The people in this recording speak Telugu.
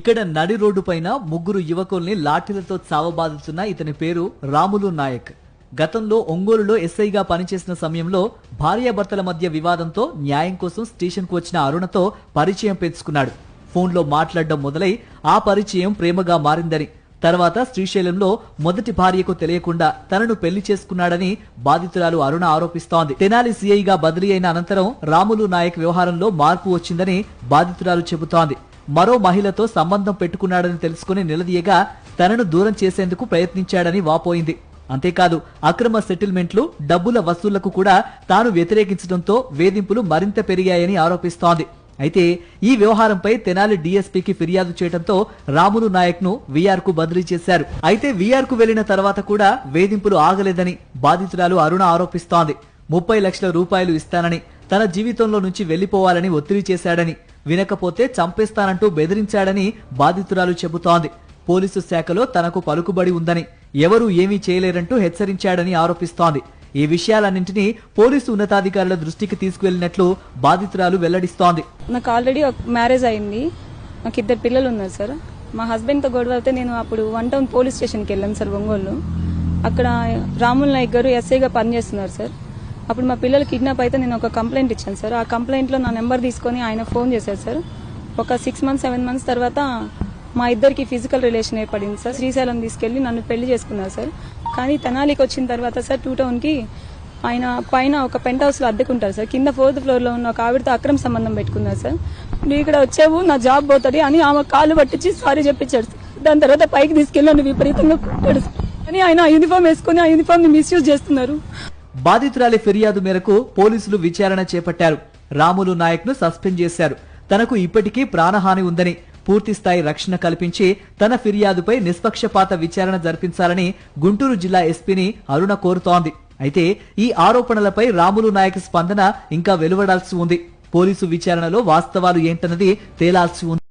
ఇక్కడ నడి రోడ్డు పైన ముగ్గురు యువకుల్ని లాఠీలతో చావబాదుతున్న ఇతని పేరు రాములు నాయక్. గతంలో ఒంగోలులో ఎస్ఐగా పనిచేసిన సమయంలో భార్యాభర్తల మధ్య వివాదంతో న్యాయం కోసం స్టేషన్ కు వచ్చిన అరుణతో పరిచయం పెంచుకున్నాడు. ఫోన్లో మాట్లాడడం మొదలై ఆ పరిచయం ప్రేమగా మారిందని, తర్వాత శ్రీశైలంలో మొదటి భార్యకు తెలియకుండా తనను పెళ్లి చేసుకున్నాడని బాధితురాలు అరుణ ఆరోపిస్తోంది. తెనాలి సిఐగా బదిలీ అయిన అనంతరం రాములు నాయక్ వ్యవహారంలో మార్పు వచ్చిందని బాధితురాలు చెబుతోంది. మరో మహిళతో సంబంధం పెట్టుకున్నాడని తెలుసుకుని నిలదీయగా తనను దూరం చేసేందుకు ప్రయత్నించాడని వాపోయింది. అంతేకాదు అక్రమ సెటిల్మెంట్లు, డబ్బుల వసూళ్లకు కూడా తాను వ్యతిరేకించడంతో వేధింపులు మరింత పెరిగాయని ఆరోపిస్తోంది. అయితే ఈ వ్యవహారంపై తెనాలి డీఎస్పీకి ఫిర్యాదు చేయడంతో రాములు నాయక్ ను వీఆర్ కు బదిలీ చేశారు. అయితే వీఆర్ కు వెళ్లిన తర్వాత కూడా వేధింపులు ఆగలేదని బాధితురాలు అరుణ ఆరోపిస్తోంది. 30 లక్షల రూపాయలు ఇస్తానని, తన జీవితంలో నుంచి వెళ్లిపోవాలని ఒత్తిడి చేశాడని, వినకపోతే చంపేస్తానంటూ బెదిరించాడని బాధితురాలు చెబుతోంది. పోలీసు శాఖలో తనకు పలుకుబడి ఉందని, ఎవరూ ఏమీ చేయలేరంటూ హెచ్చరించాడని ఆరోపిస్తోంది. ఈ విషయాలన్నింటినీ పోలీసు ఉన్నతాధికారుల దృష్టికి తీసుకువెళ్లినట్లు బాధితురాలు వెల్లడిస్తోంది. నాకు ఆల్రెడీ మ్యారేజ్ అయింది. నాకు 2 పిల్లలు ఉన్నారు సార్. మా హస్బెండ్ తో గొడవ అయితే నేను అప్పుడు 1 టౌన్ పోలీస్ స్టేషన్కి వెళ్ళాను సార్, ఒంగోలు. అక్కడ రాముల్ నాయక్ గారు ఎస్ఐగా పనిచేస్తున్నారు సార్. అప్పుడు మా పిల్లలు కిడ్నాప్ అయితే నేను ఒక కంప్లైంట్ ఇచ్చాను సార్. ఆ కంప్లైంట్లో నా నెంబర్ తీసుకొని ఆయన ఫోన్ చేశారు సార్. ఒక 6 మంత్స్ 7 మంత్స్ తర్వాత మా ఇద్దరికి ఫిజికల్ రిలేషన్ ఏర్పడింది సార్. శ్రీశైలం తీసుకెళ్లి నన్ను పెళ్లి చేసుకున్నారు సార్. కానీ తెనాలికి వచ్చిన తర్వాత సార్ 2 టౌన్కి ఆయన పైన ఒక పెంట్ హౌస్లో అద్దెకుంటారు సార్. కింద 4th ఫ్లోర్లో ఉన్న ఒక ఆవిడతో అక్రమ సంబంధం పెట్టుకున్నారు సార్. నువ్వు ఇక్కడ వచ్చావు, నా జాబ్ పోతుంది అని ఆమె కాలు పట్టించి సారీ చెప్పించాడు సార్. దాని తర్వాత పైకి తీసుకెళ్ళి నన్ను విపరీతంగా కొట్టాడు సార్. అని ఆయన యూనిఫామ్ వేసుకుని ఆ యూనిఫామ్ ని మిస్యూజ్ చేస్తున్నారు. బాధితురాలి ఫిర్యాదు మేరకు పోలీసులు విచారణ చేపట్టారు. రాములు నాయక్ ను సస్పెండ్ చేశారు. తనకు ఇప్పటికీ ప్రాణహాని ఉందని, పూర్తిస్థాయి రక్షణ కల్పించి తన ఫిర్యాదుపై నిష్పక్షపాత విచారణ జరిపించాలని గుంటూరు జిల్లా ఎస్పీని అరుణ కోరుతోంది. అయితే ఈ ఆరోపణలపై రాములు నాయక్ స్పందన ఇంకా వెలువడాల్సి ఉంది. పోలీసు విచారణలో వాస్తవాలు ఏంటన్నది తేలాల్సి ఉంది.